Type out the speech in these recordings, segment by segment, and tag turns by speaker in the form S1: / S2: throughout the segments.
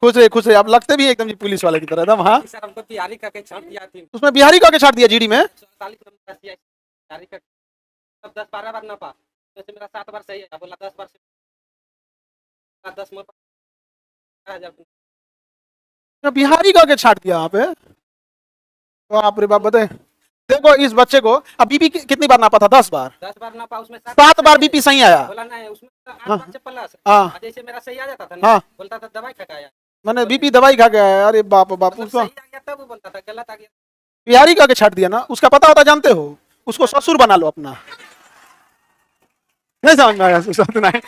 S1: खुश रहे। आप लगते भी एकदम जी पुलिस वाले की तरह एकदम। हाँ
S2: सर हमको बिहारी का के छाट दिया थी,
S1: उसमें बिहारी का के छाट दिया जीडी में।
S2: 47 नंबर दिया बिहारी का, तब 10-12 बार ना पा, जैसे मेरा 7 बार सही है, बोला 10 बार से 10 में 5000
S1: बिहारी का के छाट दिया यहाँ पे। बाप रे बाप। बताए देखो इस बच्चे को अब बीपी कितनी बार नापा था? 10 बार।
S2: 10 बार ना पा, उसमें
S1: 7 बार बीपी सही आया।
S2: बोला नहीं उसमें 8
S1: हाँ
S2: बार से प्लस,
S1: हाँ
S2: जैसे मेरा सही आ जाता था ना,
S1: हाँ
S2: बोलता था दवाई खा के आया,
S1: मैंने बीपी दवाई खा गया है। अरे बाप बाप।
S2: मतलब
S1: उसको
S2: सही आ गया तब वो बोलता था गलत आ गया।
S1: बिहारी का के छाट दिया ना। उसका पता होता जानते हो, उसको ससुर बना लो अपना। नहीं समझ में आया सुशांत नायक?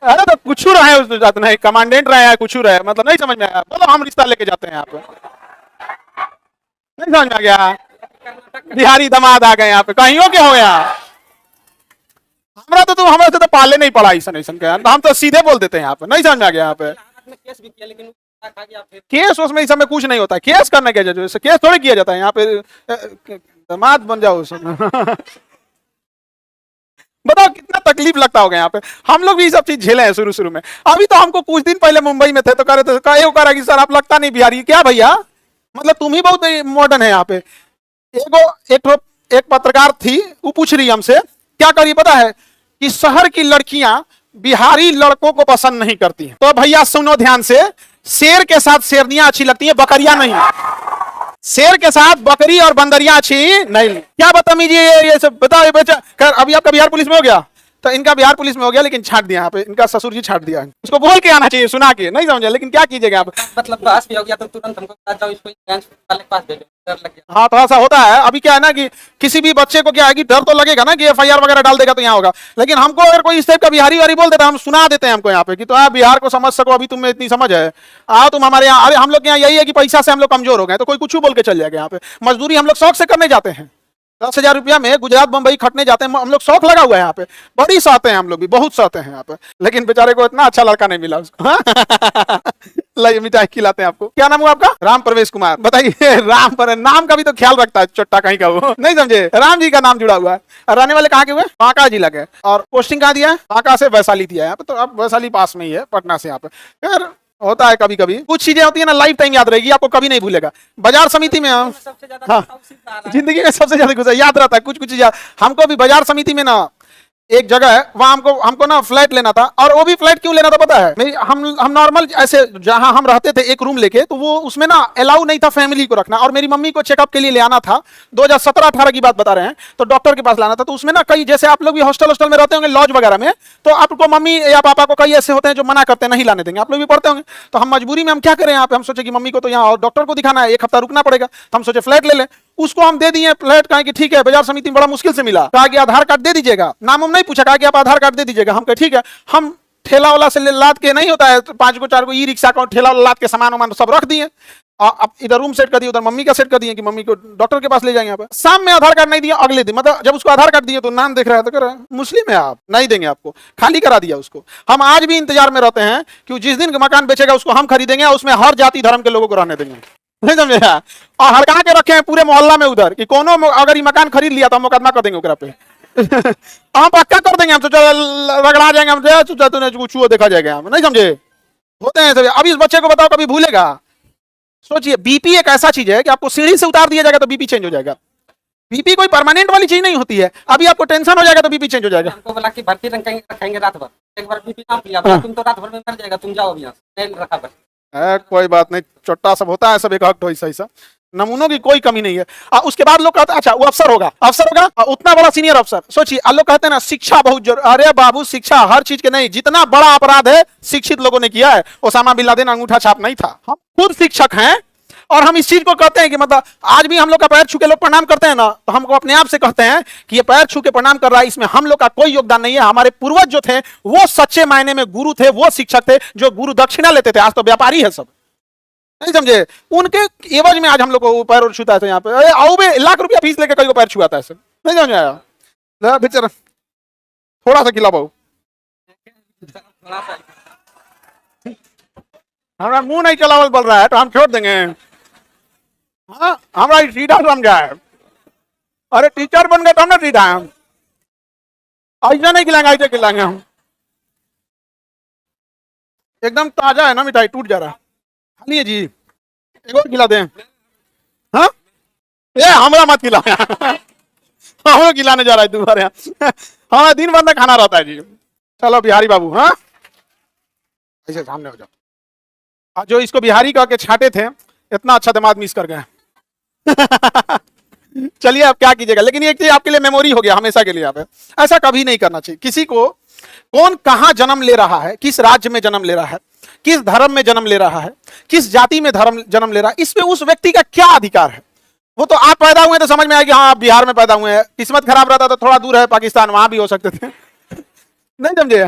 S1: अरे तो कुछ रहे उस सुशांत नायक, कमांडेंट रहे हैं कुछ रहे, मतलब नहीं समझ में आया। बोलो हम रिश्ता लेके जाते हैं यहाँ पे। नहीं समझ में आ गया? बिहारी दामाद आ गए यहाँ पे, कहीं के हो गया। हमारे से तो पाले नहीं पड़ा ऐसा नहीं समझ, हम तो सीधे बोल देते हैं यहाँ पे। नहीं समझ में आ गया यहाँ पे?
S2: में केस भी किया लेकिन खा गया फिर।
S1: केस उसमें इस समय कुछ नहीं होता है। केस करने के जज केस थोड़ी किया जाता है यहाँ पे। दामाद बन जाओ उसमें। बताओ कितना तकलीफ लगता होगा यहाँ पे। हम लोग भी ये सब चीज झेले हैं शुरू शुरू में। अभी तो हमको कुछ दिन पहले मुंबई में थे तो करे कह कि सर आप लगता नहीं बिहारी। क्या भैया, मतलब तुम ही बहुत मॉडर्न है यहाँ पे। एक पत्रकार थी, वो पूछ रही हमसे क्या करिए पता है कि शहर की लड़कियां बिहारी लड़कों को पसंद नहीं करती हैं। तो भैया सुनो ध्यान से, शेर के साथ शेरनियां अच्छी लगती हैं, बकरियां नहीं। शेर के साथ बकरी और बंदरियां अच्छी नहीं। क्या बदतमीजी है ये सब। बताओ ये बच्चा अभी आपका बिहार पुलिस में हो गया, तो इनका बिहार पुलिस में हो गया लेकिन छाट दिया यहाँ पे। इनका ससुर जी छाट दिया। उसको बोल के आना चाहिए, सुना के नहीं समझे, लेकिन क्या कीजिएगा आप।
S2: मतलब बहस भी हो गया तो तुरंत हमको कहा जाओ इसको ब्रांच वाले के पास भेजो, डर लग गया।
S1: हाँ तो ऐसा होता है। अभी क्या है ना कि किसी भी बच्चे को क्या है कि डर तो लगेगा ना कि एफआईआर वगैरह डाल देगा तो यहाँ होगा। लेकिन हमको अगर कोई इस टाइप का बिहारी वारी बोल देता, हम सुना देते हैं हमको यहाँ पे कि तो आप बिहार को समझ सको, अभी तुम्हें इतनी समझ है, आओ तुम हमारे यहाँ। अरे हम लोग यहाँ यही है कि पैसा से हम लोग कमजोर हो गए तो कोई कुछ बोल के चल जाएगा। यहाँ पे मजदूरी हम लोग शौक से करने जाते हैं। 10,000 रुपया में गुजरात बंबई खटने जाते हैं हम लोग, शौक लगा हुआ है यहाँ पे। बड़ी सहते हैं हम लोग भी, बहुत सहते हैं यहाँ पे। लेकिन बेचारे को इतना अच्छा लड़का नहीं मिला उसको। लाइए मिठाई खिलाते हैं आपको। क्या नाम हुआ आपका? राम प्रवेश कुमार। बताइए राम पर नाम का भी तो ख्याल रखता है चट्टा कहीं का वो। नहीं समझे, राम जी का नाम जुड़ा हुआ है। और रहने वाले कहाँ के हुए? बांका जिला के। और पोस्टिंग कहाँ दिया है? बांका से वैशाली दिया है यहाँ पे। तो अब वैशाली पास में ही है पटना से। यहाँ पे फिर होता है कभी कभी कुछ चीजें होती है ना, लाइफ टाइम याद रहेगी, आपको कभी नहीं भूलेगा। बाजार समिति में हम
S2: सबसे ज्यादा
S1: हाँ जिंदगी में सबसे ज्यादा गुस्सा याद रहता है। कुछ कुछ याद हमको भी। बाजार समिति में ना एक जगह है, वहां हमको ना फ्लैट लेना था। और वो भी फ्लैट क्यों लेना था पता है? हम नॉर्मल ऐसे जहां हम रहते थे एक रूम लेके, तो वो उसमें ना अलाउ नहीं था फैमिली को रखना। और मेरी मम्मी को चेकअप के लिए ले आना था। 2017-18 की बात बता रहे हैं। तो डॉक्टर के पास लाना था। तो उसमें ना कई, जैसे आप लोग भी हॉस्टल में रहते होंगे, लॉज वगैरह में, तो आपको मम्मी या पापा को कई ऐसे होते हैं जो मना करते हैं, नहीं लाने देंगे। आप लोग भी पढ़ते होंगे। तो हम मजबूरी में हम क्या करें यहाँ पे, हम सोचे कि मम्मी को तो यहाँ डॉक्टर को दिखाना है, 1 हफ्ता रुकना पड़ेगा। तो हम सोचे फ्लैट ले लें। उसको हम दे दिए फ्लैट। कहा कि ठीक है, बाजार समिति में बड़ा मुश्किल से मिला। कहा कि आधार कार्ड दे दीजिएगा। नाम हम नहीं पूछा, कहा कि आप आधार कार्ड दे दीजिएगा। हम कहे ठीक है। हम ठेला वाला से लाद के, नहीं होता है 5 को 4 को ई रिक्शा का ठेला वाला लाद के सामान वामान सब रख दिए। अब इधर रूम सेट कर दिए, उधर मम्मी का सेट कर दिए कि मम्मी को डॉक्टर के पास ले जाएंगे। यहाँ पे शाम में आधार कार्ड नहीं दिया, अगले दिन मतलब जब उसको आधार कार्ड दिए तो नाम देख रहा है तो कह रहा है मुस्लिम है, आप नहीं देंगे, आपको खाली करा दिया उसको। हम आज भी इंतजार में रहते हैं कि जिस दिन मकान बेचेगा उसको हम खरीदेंगे, उसमें हर जाति धर्म के लोगों को रहने देंगे। नहीं समझे? और हड़का के रखे हैं पूरे मोहल्ला में उधर कि कोनो अगर ये मकान खरीद लिया तो हम मुकदमा कर देंगे ओकरा पे। हम पक्का कर देंगे। हम तो रगड़ा जाएंगे, हम कुछ देखा जाएगा। हम नहीं समझे, होते हैं। अब इस बच्चे को बताओ कभी भूलेगा? सोचिए, बीपी एक ऐसा चीज है कि आपको सीढ़ी से उतार दिया जाएगा तो बीपी चेंज हो जाएगा। बीपी कोई परमानेंट वाली चीज नहीं होती है। अभी आपको टेंशन हो जाएगा तो बीपी चेंज हो जाएगा।
S2: हमको बोला कि भर्ती रखेंगे रात भर, एक बार बीपी नाप लिया, तुम तो रात भर में मर जाएगा, तुम जाओ अभी यहाँ से, नहीं रखा बस।
S1: कोई बात नहीं, छोटा सब होता है, सब एक हक ऐसा नमूनों की कोई कमी नहीं है। उसके बाद लोग कहते हैं अच्छा वो अफसर होगा, उतना बड़ा सीनियर अफसर। सोचिए, लोग कहते हैं ना शिक्षा बहुत जरूरी। अरे बाबू, शिक्षा हर चीज के नहीं। जितना बड़ा अपराध है शिक्षित लोगों ने किया है। ओसामा बिन लादेन अंगूठा छाप नहीं था। हम खुद शिक्षक हैं और हम इस चीज को कहते हैं कि मतलब आज भी हम लोग का पैर छू के लोग प्रणाम करते हैं ना, तो हमको अपने आप से कहते हैं कि ये पैर छू के प्रणाम कर रहा है, इसमें हम लोग का कोई योगदान नहीं है। हमारे पूर्वज जो थे वो सच्चे मायने में गुरु थे, वो शिक्षक थे जो गुरु दक्षिणा लेते थे। आज तो व्यापारी है सब। नहीं समझे? उनके एवज में आज हम लोग को पैर छूता है यहाँ पे। अरे आओ बे, लाख रुपया फीस लेके कई को पैर छुआता है सब। नहीं समझ आया? बेचारा थोड़ा सा खिला बहु, हमारा मुंह नहीं चलावल बोल रहा है तो हम छोड़ देंगे। हाँ, हमारा सीधा समझा है। अरे टीचर बन गए तो हम ना सीधा है। ऐसा नहीं खिलाएंगे, ऐसे खिलाएंगे हम। एकदम ताजा है ना मिठाई, टूट जा रहा है। खालिए जी, एक और खिला दें? हाँ, ये हमरा मत खिला। हम खिलाने जा रहा है तुम्हारे यहाँ। हमारा दिन भर में खाना रहता है जी। चलो बिहारी बाबू, हाँ ऐसे सामने हो जाओ। जो इसको बिहारी कह के छांटे थे, इतना अच्छा दिमाग मिस कर गए। चलिए अब क्या कीजिएगा, लेकिन ये चीज आपके लिए मेमोरी हो गया हमेशा के लिए। आप ऐसा कभी नहीं करना चाहिए। किसी को कौन कहां जन्म ले रहा है, किस राज्य में जन्म ले रहा है, किस धर्म में जन्म ले रहा है, किस जाति में धर्म जन्म ले रहा है, इसमें उस व्यक्ति का क्या अधिकार है। वो तो आप पैदा हुए तो समझ में आया कि हाँ आप बिहार में पैदा हुए हैं, किस्मत खराब रहता तो थोड़ा दूर है पाकिस्तान, वहां भी हो सकते थे। नहीं समझे?